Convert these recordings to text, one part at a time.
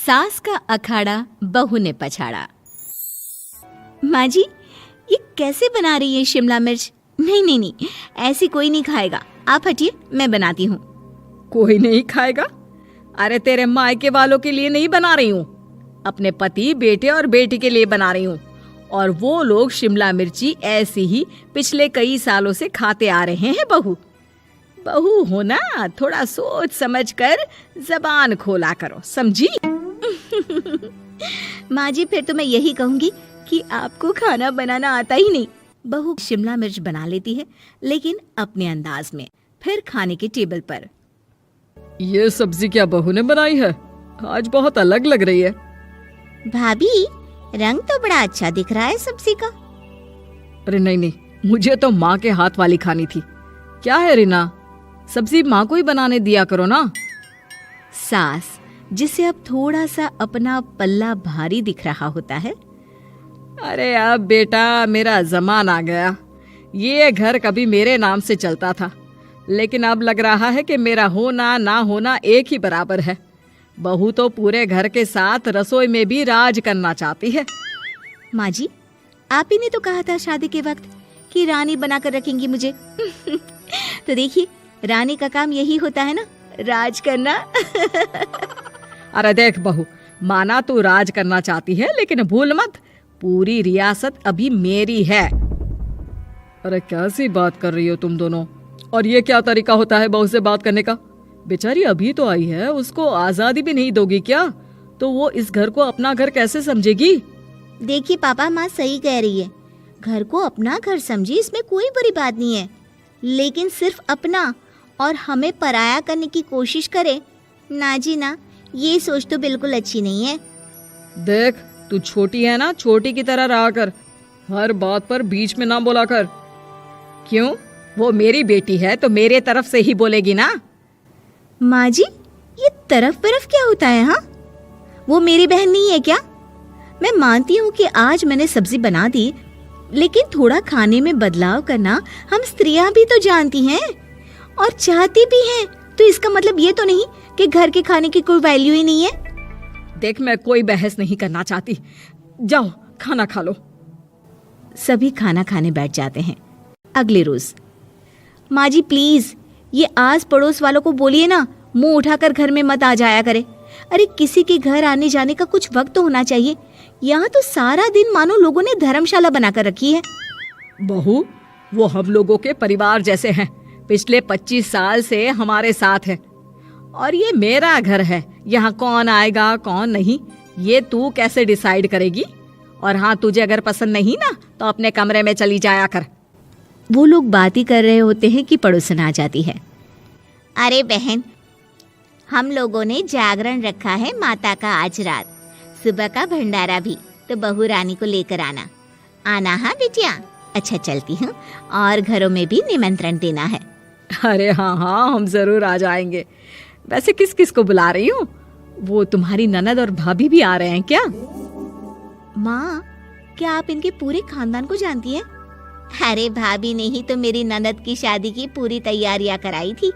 सास का अखाड़ा बहू ने पछाड़ा। माँ जी, ये कैसे बना रही है शिमला मिर्च? नहीं नहीं नहीं, ऐसी कोई नहीं खाएगा। आप हटिए, मैं बनाती हूँ। कोई नहीं खाएगा? अरे तेरे मायके वालों के लिए नहीं बना रही हूँ, अपने पति, बेटे और बेटी के लिए बना रही हूँ। और वो लोग शिमला मिर्ची ऐसी ही पिछले कई सालों से खाते आ रहे हैं। बहू बहू हो ना, थोड़ा सोच समझ कर जबान खोला करो, समझी? माँ जी, फिर तो मैं यही कहूँगी कि आपको खाना बनाना आता ही नहीं। बहू शिमला मिर्च बना लेती है, लेकिन अपने अंदाज में। फिर खाने के टेबल पर, ये सब्जी क्या बहू ने बनाई है? आज बहुत अलग लग रही है। भाभी, रंग तो बड़ा अच्छा दिख रहा है सब्जी का। अरे नहीं नहीं, मुझे तो माँ के हाथ वाली खानी थी। क्या है रीना, सब्जी माँ को ही बनाने दिया करो ना। सास, जिसे अब थोड़ा सा अपना पल्ला भारी दिख रहा होता है। अरे अब बेटा मेरा जमाना आ गया। ये घर कभी मेरे नाम से चलता था, लेकिन अब लग रहा है कि मेरा होना ना होना एक ही बराबर है। बहू तो पूरे घर के साथ रसोई में भी राज करना चाहती है। माँ जी, आप ही ने तो कहा था शादी के वक्त कि रानी बनाकर रखेंगी मुझे। तो देखिए, रानी का काम यही होता है ना, राज करना। अरे देख बहू, माना तू राज करना चाहती है, लेकिन भूल मत, पूरी रियासत अभी मेरी है। अरे कैसी बात कर रही हो तुम दोनों? और ये क्या तरीका होता है बहू से बात करने का? बेचारी अभी तो आई है, उसको आजादी भी नहीं दोगी क्या? तो वो इस घर को अपना घर कैसे समझेगी? देखिए पापा, माँ सही कह रही है। घर को अपना घर समझी, इसमें कोई बुरी बात नहीं है। लेकिन सिर्फ अपना और हमें पराया करने की कोशिश करे ना जी ना, ये सोच तो बिल्कुल अच्छी नहीं है। देख, तू छोटी है ना, छोटी की तरह रहा कर। हर बात पर बीच में ना बोला कर। क्यों? वो मेरी बेटी है तो मेरे तरफ से ही बोलेगी ना। माँ जी, ये तरफ क्या होता है? हाँ, वो मेरी बहन नहीं है क्या? मैं मानती हूँ कि आज मैंने सब्जी बना दी, लेकिन थोड़ा खाने में बदलाव करना हम स्त्रियां भी तो जानती हैं और चाहती भी हैं। तो इसका मतलब ये तो नहीं कि घर के खाने की कोई वैल्यू ही नहीं है। देख, मैं कोई बहस नहीं करना चाहती, जाओ खाना खा लो। सभी खाना खाने बैठ जाते हैं। अगले रोज, माँ जी प्लीज, ये आस पड़ोस वालों को बोलिए ना, मुंह उठाकर घर में मत आ जाया करे। अरे किसी के घर आने जाने का कुछ वक्त तो होना चाहिए। यहाँ तो सारा दिन मानो लोगों ने धर्मशाला बनाकर रखी है। बहू, वो हम लोगों के परिवार जैसे हैं, पिछले 25 साल से हमारे साथ है। और ये मेरा घर है, यहाँ कौन आएगा कौन नहीं ये तू कैसे डिसाइड करेगी? और हाँ, तुझे अगर पसंद नहीं ना तो अपने कमरे में चली जाया कर। वो लोग बात ही कर रहे होते हैं कि पड़ोसन आ जाती है। अरे बहन, हम लोगों ने जागरण रखा है माता का आज रात, सुबह का भंडारा भी, तो बहू रानी को लेकर आना। आना हाँ बिटिया? अच्छा चलती हूँ, और घरों में भी निमंत्रण देना है। अरे हाँ हाँ, हम जरूर आ जाएंगे। वैसे किस किस को बुला रही हूँ? वो तुम्हारी ननद और भाभी भी आ रहे हैं क्या? माँ, क्या आप इनके पूरे खानदान को जानती हैं? अरे भाभी ने ही तो मेरी ननद की शादी की पूरी तैयारियां कराई थी,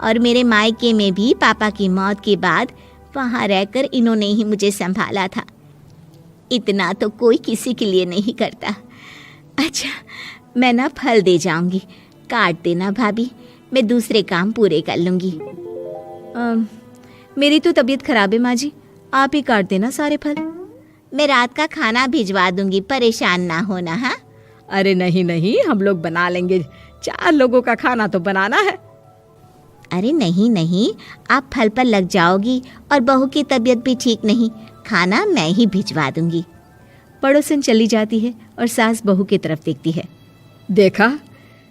और मेरे मायके में भी पापा की मौत के बाद वहाँ रहकर इन्होंने ही मुझे संभाला था। इतना तो कोई किसी के लिए नहीं करता। अच्छा, मैं ना फल दे जाऊंगी, काट देना भाभी, मैं दूसरे काम पूरे कर लूंगी। मेरी तो तबीयत खराब है माँ जी, आप ही काट देना सारे फल। मैं रात का खाना भिजवा दूंगी, परेशान ना होना। हाँ? अरे नहीं नहीं, हम लोग बना लेंगे, 4 लोगों का खाना तो बनाना है। अरे नहीं नहीं, आप फल पर लग जाओगी, और बहू की तबीयत भी ठीक नहीं, खाना मैं ही भिजवा दूंगी। पड़ोसन चली जाती है और सास बहू की तरफ देखती है। देखा,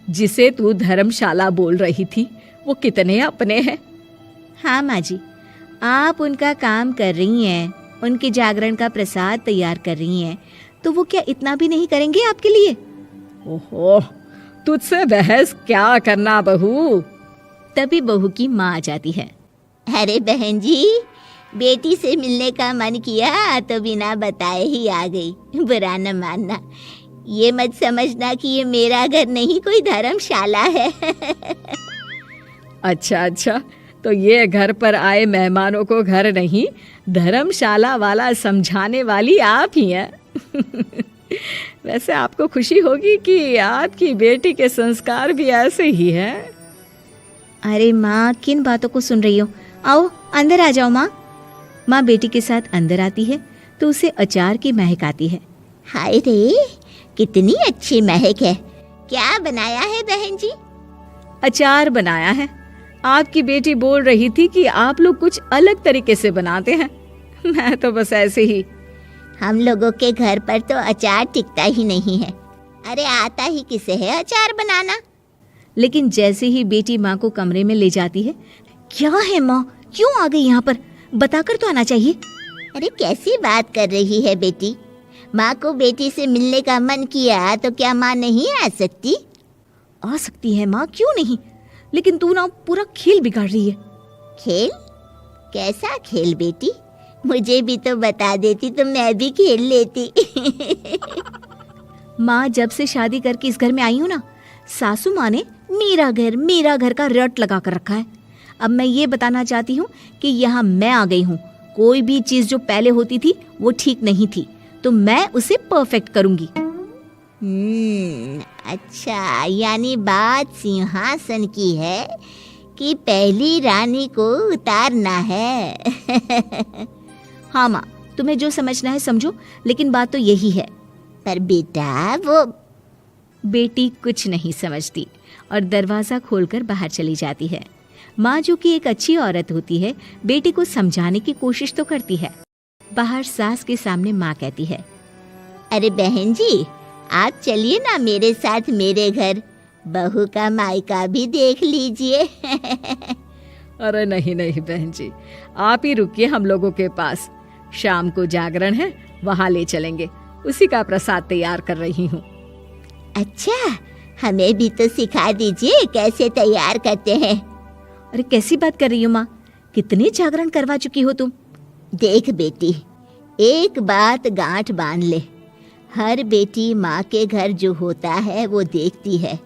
जिसे तू धर्मशाला बोल रही थी वो कितने अपने हैं। हाँ माँ जी, आप उनका काम कर रही हैं, उनके जागरण का प्रसाद तैयार कर रही हैं, तो वो क्या इतना भी नहीं करेंगे आपके लिए? ओहो, तुझसे बहस क्या करना बहू। तभी बहू की माँ आ जाती है। अरे बहन जी, बेटी से मिलने का मन किया तो बिना बताए ही आ गई, बुरा न मानना। ये मत समझना कि ये मेरा घर नहीं, कोई धर्मशाला है। अच्छा अच्छा, तो ये घर पर आए मेहमानों को घर नहीं धर्मशाला वाला समझाने वाली आप ही हैं। वैसे आपको खुशी होगी कि आपकी बेटी के संस्कार भी ऐसे ही हैं। अरे माँ, किन बातों को सुन रही हो? आओ अंदर आ जाओ माँ। माँ बेटी के साथ अंदर आती है तो उसे अचार की महक आती है। हाय रे, कितनी अच्छी महक है। क्या बनाया है बहन जी? अचार बनाया है। आपकी बेटी बोल रही थी कि आप लोग कुछ अलग तरीके से बनाते हैं। मैं तो बस ऐसे ही। हम लोगों के घर पर तो अचार टिकता ही नहीं है। अरे आता ही किसे है अचार बनाना? लेकिन जैसे ही बेटी माँ को कमरे में ले जाती है, क्या है माँ, क्यों आ गई यहाँ पर? बताकर तो आना चाहिए। अरे कैसी बात कर रही है बेटी? माँ को बेटी से मिलने का मन किया तो क्या माँ नहीं आ सकती? आ सकती है माँ, क्यों नहीं, लेकिन तू ना पूरा खेल बिगाड़ रही है। खेल? कैसा खेल बेटी? मुझे भी तो बता देती तो मैं भी खेल लेती। माँ, जब से शादी करके इस घर में आई हूँ ना, सासू माँ ने मेरा घर का रट लगा कर रखा है। अब मैं ये बताना चाहती हूँ कि यहाँ मैं आ गई हूँ। कोई भी चीज़ जो पहले होती थी वो ठीक नहीं थी, तो मैं उसे परफेक्ट करूँगी। अच्छा, यानी बात सिंहासन की है कि पहली रानी को उतारना है। हाँ माँ, तुम्हें जो समझना है समझो, लेकिन बात तो यही है। पर बेटा वो... बेटी कुछ नहीं समझती और दरवाज़ा खोलकर बाहर चली जाती है। माँ, जो कि एक अच्छी औरत होती है, बेटी को समझाने की कोशिश तो करती है। बाहर सास के सामने माँ कहती है, अरे बहन जी, आप चलिए ना मेरे साथ मेरे घर, बहू का मायका भी देख लीजिए। अरे नहीं नहीं बहन जी, आप ही रुकिए हम लोगों के पास। शाम को जागरण है, वहाँ ले चलेंगे। उसी का प्रसाद तैयार कर रही हूँ। अच्छा, हमें भी तो सिखा दीजिए कैसे तैयार करते हैं। अरे कैसी बात कर रही हो माँ, कितने जागरण करवा चुकी हो तुम? देख बेटी, एक बात गांठ बांध ले, हर बेटी माँ के घर जो होता है वो देखती है,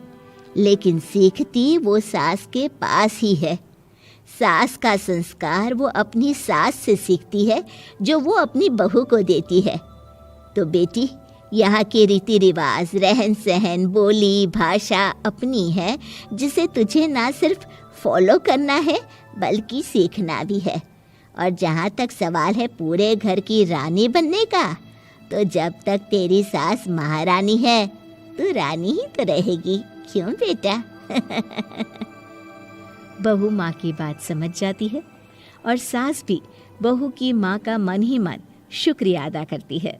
लेकिन सीखती वो सास के पास ही है। सास का संस्कार वो अपनी सास से सीखती है, जो वो अपनी बहू को देती है। तो बेटी, यहाँ के रीति रिवाज, रहन सहन, बोली भाषा अपनी है, जिसे तुझे ना सिर्फ फॉलो करना है बल्कि सीखना भी है। और जहाँ तक सवाल है पूरे घर की रानी बनने का, तो जब तक तेरी सास महारानी है, तू रानी ही तो रहेगी। क्यों बेटा? बहू माँ की बात समझ जाती है और सास भी बहू की माँ का मन ही मन शुक्रिया अदा करती है।